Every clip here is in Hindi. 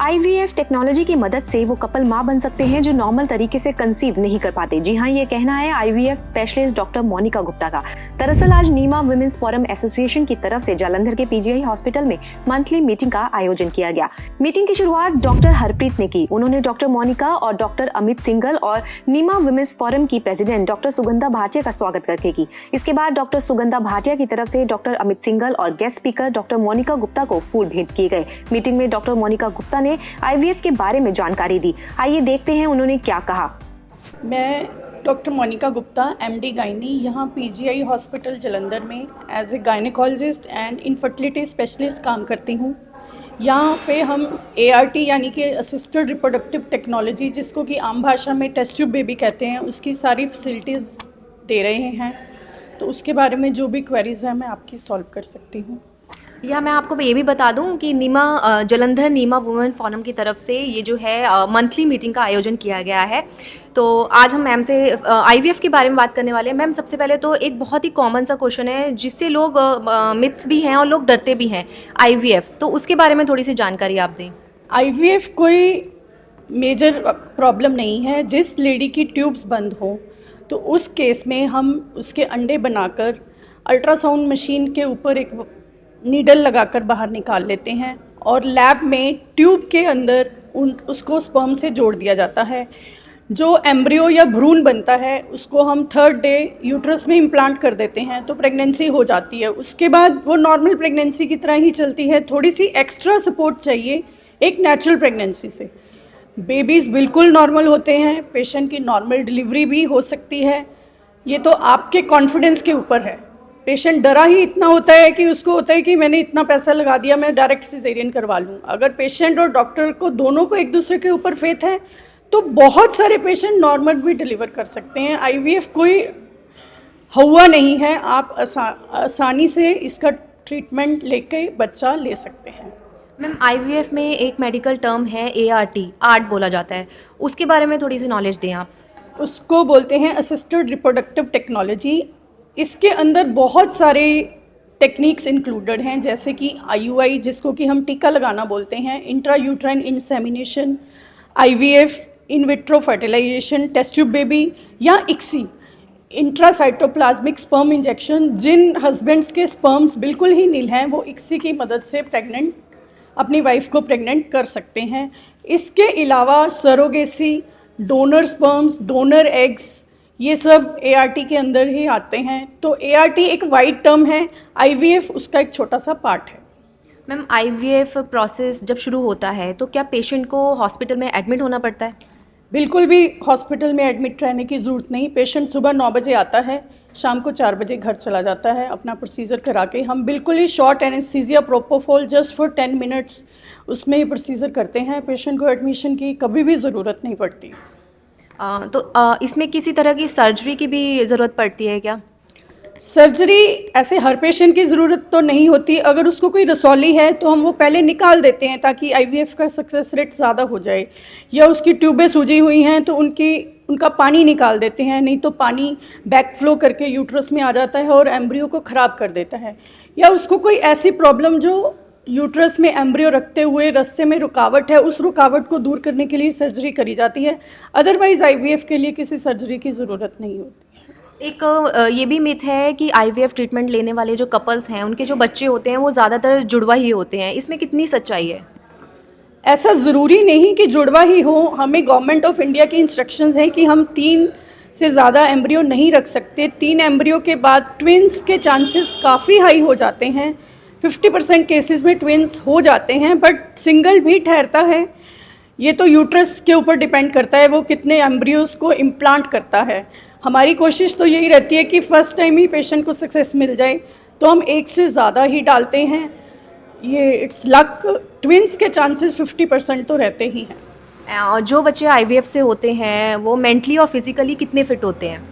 IVF टेक्नोलॉजी की मदद से वो कपल मां बन सकते हैं जो नॉर्मल तरीके से कंसीव नहीं कर पाते। जी हाँ, ये कहना है IVF specialist doctor Monika Gupta का। दरअसल आज नीमा वुमेन्स फोरम एसोसिएशन की तरफ से जालंधर के PGI हॉस्पिटल में मंथली मीटिंग का आयोजन किया गया। मीटिंग की शुरुआत डॉक्टर हरप्रीत ने की। उन्होंने डॉक्टर मोनिका और डॉक्टर अमित सिंघल और नीमा वुमेन्स फोरम की प्रेसिडेंट डॉक्टर सुगंधा भाटिया का स्वागत करके की। इसके बाद डॉक्टर सुगंधा भाटिया की तरफ से डॉक्टर अमित सिंघल और guest speaker doctor Monika Gupta को फूल भेंट किए गए। मीटिंग में डॉक्टर मोनिका गुप्ता ने IVF के बारे में जानकारी दी। आइए देखते हैं उन्होंने क्या कहा। मैं doctor Monika Gupta MD gynae यहाँ PGI हॉस्पिटल जालंधर में as a gynaecologist and infertility specialist काम करती हूँ। यहाँ पे हम ART यानी कि असिस्टेड रिप्रोडक्टिव टेक्नोलॉजी, जिसको कि आम भाषा में टेस्ट ट्यूब बेबी कहते हैं, उसकी सारी फैसिलिटीज़ दे रहे हैं। तो उसके बारे में जो भी क्वेरीज़ है मैं आपकी सॉल्व कर सकती हूँ। या मैं आपको ये भी बता दूं कि जालंधर नीमा वुमेन फोरम की तरफ से ये जो है मंथली मीटिंग का आयोजन किया गया है। तो आज हम मैम से IVF के बारे में बात करने वाले हैं। मैम, सबसे पहले तो एक बहुत ही कॉमन सा क्वेश्चन है जिससे लोग मिथ्स भी हैं और लोग डरते भी हैं, IVF, तो उसके बारे में थोड़ी सी जानकारी आप दें। IVF कोई मेजर प्रॉब्लम नहीं है। जिस लेडी की ट्यूब्स बंद हो तो उस केस में हम उसके अंडे बनाकर अल्ट्रासाउंड मशीन के ऊपर एक नीडल लगाकर बाहर निकाल लेते हैं और लैब में ट्यूब के अंदर उसको स्पर्म से जोड़ दिया जाता है। जो एम्ब्रियो या भ्रूण बनता है उसको हम 3rd डे यूट्रस में इम्प्लांट कर देते हैं, तो प्रेगनेंसी हो जाती है। उसके बाद वो नॉर्मल प्रेगनेंसी की तरह ही चलती है। थोड़ी सी एक्स्ट्रा सपोर्ट चाहिए एक नेचुरल प्रेगनेंसी से। बेबीज़ बिल्कुल नॉर्मल होते हैं। पेशेंट की नॉर्मल डिलीवरी भी हो सकती है। ये तो आपके कॉन्फिडेंस के ऊपर है। पेशेंट डरा ही इतना होता है कि उसको होता है कि मैंने इतना पैसा लगा दिया, मैं डायरेक्ट सिजेरियन करवा लूँ। अगर पेशेंट और डॉक्टर को दोनों को एक दूसरे के ऊपर फेथ है तो बहुत सारे पेशेंट नॉर्मल भी डिलीवर कर सकते हैं। IVF कोई हुआ नहीं है। आप आसानी से इसका ट्रीटमेंट लेके बच्चा ले सकते हैं। मैम, IVF में एक मेडिकल टर्म है आर्ट बोला जाता है, उसके बारे में थोड़ी सी नॉलेज दें आप। उसको बोलते हैं असिस्टेड रिप्रोडक्टिव टेक्नोलॉजी। इसके अंदर बहुत सारे टेक्निक्स इंक्लूडेड हैं, जैसे कि IUI, जिसको कि हम टीका लगाना बोलते हैं, intra uterine insemination, IVF, in vitro fertilization, test tube baby, या ICSI, इंट्रासाइटोप्लाज्मिक स्पर्म इंजेक्शन। जिन हस्बैंड्स के स्पर्म्स बिल्कुल ही नील हैं वो ICSI की मदद से अपनी वाइफ को प्रेग्नेंट कर सकते हैं। इसके अलावा surrogacy, donor sperms, donor eggs, ये सब ART के अंदर ही आते हैं। तो ART एक वाइड टर्म है, IVF उसका एक छोटा सा पार्ट है। मैम, IVF प्रोसेस जब शुरू होता है तो क्या पेशेंट को हॉस्पिटल में एडमिट होना पड़ता है? बिल्कुल भी हॉस्पिटल में एडमिट रहने की ज़रूरत नहीं। पेशेंट सुबह 9 बजे आता है, शाम को 4 बजे घर चला जाता है अपना प्रोसीजर करा के। हम बिल्कुल ही short anaesthesia, propofol just for 10 minutes उसमें ही प्रोसीजर करते हैं। पेशेंट को एडमिशन की कभी भी ज़रूरत नहीं पड़ती। इसमें किसी तरह की सर्जरी की भी ज़रूरत पड़ती है क्या? सर्जरी ऐसे हर पेशेंट की ज़रूरत तो नहीं होती। अगर उसको कोई रसौली है तो हम वो पहले निकाल देते हैं ताकि IVF का सक्सेस रेट ज़्यादा हो जाए, या उसकी ट्यूबें सूजी हुई हैं तो उनका पानी निकाल देते हैं। नहीं तो पानी बैक फ्लो करके यूट्रस में आ जाता है और एम्ब्रियो को ख़राब कर देता है। या उसको कोई ऐसी प्रॉब्लम जो यूट्रस में एम्ब्रियो रखते हुए रास्ते में रुकावट है, उस रुकावट को दूर करने के लिए सर्जरी करी जाती है। अदरवाइज़ IVF के लिए किसी सर्जरी की ज़रूरत नहीं होती। एक ये भी मिथ है कि IVF ट्रीटमेंट लेने वाले जो कपल्स हैं उनके जो बच्चे होते हैं वो ज़्यादातर जुड़वा ही होते हैं, इसमें कितनी सच्चाई है? ऐसा ज़रूरी नहीं कि जुड़वा ही हो। हमें गवर्नमेंट ऑफ इंडिया की इंस्ट्रक्शंस हैं कि हम 3 से ज़्यादा एम्ब्रियो नहीं रख सकते। 3 एम्ब्रियो के बाद ट्विंस के चांसेस काफ़ी हाई हो जाते हैं। 50% केसेस में ट्विंस हो जाते हैं, बट सिंगल भी ठहरता है। ये तो यूट्रस के ऊपर डिपेंड करता है वो कितने एम्ब्रियोज़ को इम्प्लांट करता है। हमारी कोशिश तो यही रहती है कि फ़र्स्ट टाइम ही पेशेंट को सक्सेस मिल जाए, तो हम 1 से ज़्यादा ही डालते हैं। ये इट्स लक। ट्विंस के चांसेस 50% तो रहते ही हैं। जो बच्चे IVF से होते हैं वो मेंटली और फिजिकली कितने फिट होते हैं?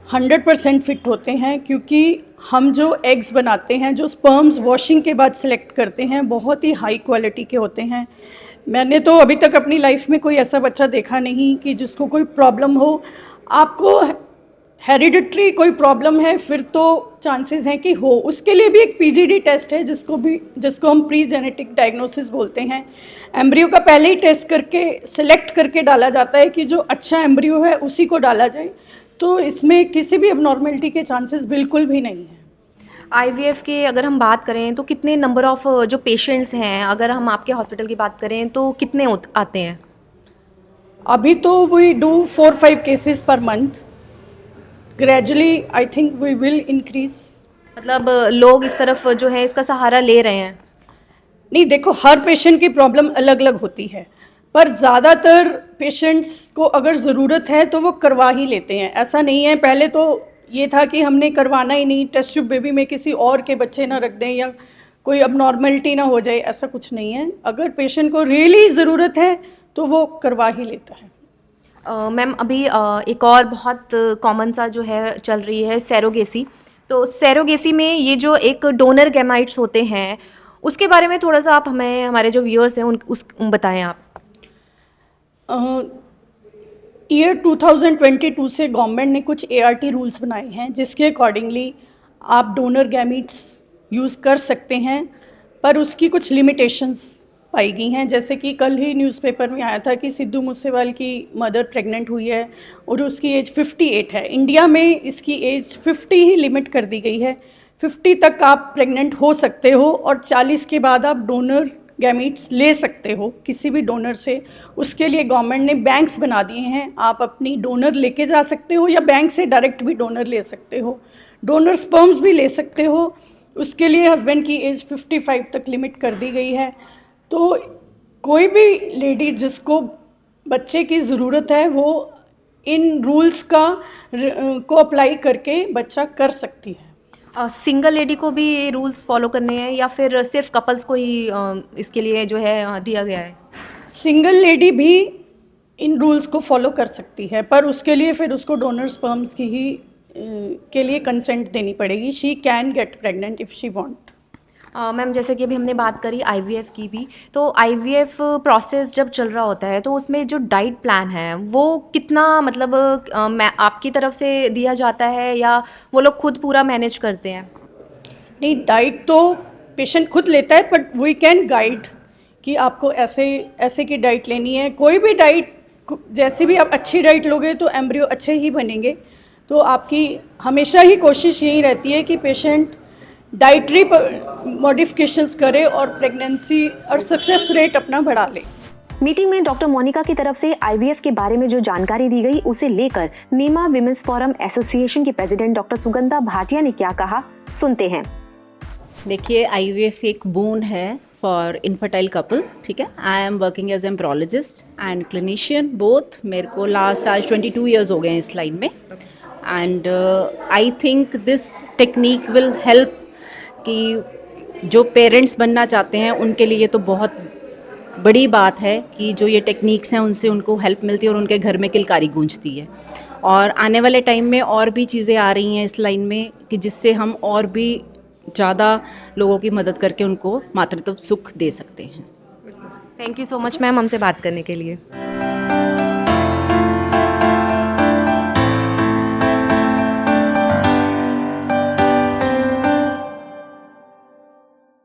100% फिट होते हैं, क्योंकि हम जो एग्स बनाते हैं, जो स्पर्म्स वॉशिंग के बाद सिलेक्ट करते हैं, बहुत ही हाई क्वालिटी के होते हैं। मैंने तो अभी तक अपनी लाइफ में कोई ऐसा बच्चा देखा नहीं कि जिसको कोई प्रॉब्लम हो। आपको हेरिडिटरी कोई प्रॉब्लम है फिर तो चांसेस हैं कि हो। उसके लिए भी एक पीजीडी टेस्ट है जिसको हम प्री जेनेटिक डायग्नोसिस बोलते हैं। एम्ब्रियो का पहले ही टेस्ट करके सिलेक्ट करके डाला जाता है कि जो अच्छा एम्ब्रियो है उसी को डाला जाए, तो इसमें किसी भी अबनॉर्मलिटी के चांसेस बिल्कुल भी नहीं है। आईवीएफ के अगर हम बात करें तो कितने नंबर ऑफ जो पेशेंट्स हैं, अगर हम आपके हॉस्पिटल की बात करें तो कितने आते हैं? अभी तो we do 4-5 cases per month. Gradually I think we will increase. मतलब लोग इस तरफ जो है इसका सहारा ले रहे हैं? नहीं, देखो हर पेशेंट की प्रॉब्लम अलग अलग होती है, पर ज़्यादातर पेशेंट्स को अगर ज़रूरत है तो वो करवा ही लेते हैं। ऐसा नहीं है, पहले तो ये था कि हमने करवाना ही नहीं, टेस्ट ट्यूब बेबी में किसी और के बच्चे ना रख दें या कोई अबनॉर्मलिटी ना हो जाए, ऐसा कुछ नहीं है। अगर पेशेंट को रियली ज़रूरत है तो वो करवा ही लेता है। मैम अभी एक और बहुत कॉमन सा जो है चल रही है सैरोगेसी। तो सैरोगेसी में ये जो एक डोनर गैमाइट्स होते हैं उसके बारे में थोड़ा सा आप हमें, हमारे जो व्यूअर्स हैं बताएं आप। ईयर 2022 से गवर्नमेंट ने कुछ ART रूल्स बनाए हैं जिसके अकॉर्डिंगली आप डोनर गैमीट्स यूज़ कर सकते हैं, पर उसकी कुछ लिमिटेशंस पाई गई हैं। जैसे कि कल ही न्यूज़पेपर में आया था कि सिद्धू मूसेवाल की मदर प्रेग्नेंट हुई है और उसकी एज 58 है। इंडिया में इसकी एज 50 ही लिमिट कर दी गई है। 50 तक आप प्रेग्नेंट हो सकते हो और 40 के बाद आप डोनर गैमीट्स ले सकते हो किसी भी डोनर से। उसके लिए गवर्नमेंट ने बैंक्स बना दिए हैं, आप अपनी डोनर लेके जा सकते हो या बैंक से डायरेक्ट भी डोनर ले सकते हो। डोनर स्पर्म्स भी ले सकते हो, उसके लिए हस्बैंड की एज 55 तक लिमिट कर दी गई है। तो कोई भी लेडी जिसको बच्चे की ज़रूरत है वो इन रूल्स को अप्लाई करके बच्चा कर सकती है। सिंगल लेडी को भी ये रूल्स फॉलो करने हैं या फिर सिर्फ कपल्स को ही इसके लिए जो है दिया गया है? सिंगल लेडी भी इन रूल्स को फॉलो कर सकती है, पर उसके लिए फिर उसको डोनर स्पर्म्स की ही के लिए कंसेंट देनी पड़ेगी। She can get pregnant if she want. Ma'am जैसे कि अभी हमने बात करी आईवीएफ की भी, तो आईवीएफ प्रोसेस जब चल रहा होता है तो उसमें जो डाइट प्लान है वो कितना, मतलब मैं आपकी तरफ से दिया जाता है या वो लोग खुद पूरा मैनेज करते हैं? नहीं, डाइट तो पेशेंट खुद लेता है, बट वी कैन गाइड कि आपको ऐसे ऐसे की डाइट लेनी है। कोई भी डाइट, जैसी भी आप अच्छी डाइट लोगे तो एम्ब्रियो अच्छे ही बनेंगे। तो आपकी हमेशा ही कोशिश यही रहती है कि पेशेंट डाइटरी मॉडिफिकेशंस करे और प्रेगनेंसी और सक्सेस रेट अपना बढ़ा ले। मीटिंग में डॉक्टर मोनिका की तरफ से आईवीएफ के बारे में जो जानकारी दी गई उसे लेकर नीमा विमेंस फोरम एसोसिएशन की प्रेसिडेंट डॉक्टर सुगंधा भाटिया ने क्या कहा, सुनते हैं। देखिए, आईवीएफ एक बून है फॉर इनफर्टाइल कपल, ठीक है। I am working as embryologist and clinician both. मेरे को लास्ट आज 22 ईयर्स हो गए हैं इस लाइन में। And I think this technique will help कि जो पेरेंट्स बनना चाहते हैं उनके लिए तो बहुत बड़ी बात है कि जो ये टेक्निक्स हैं उनसे उनको हेल्प मिलती है और उनके घर में किलकारी गूंजती है। और आने वाले टाइम में और भी चीज़ें आ रही हैं इस लाइन में कि जिससे हम और भी ज़्यादा लोगों की मदद करके उनको मातृत्व सुख दे सकते हैं। Thank you so much ma'am हमसे बात करने के लिए।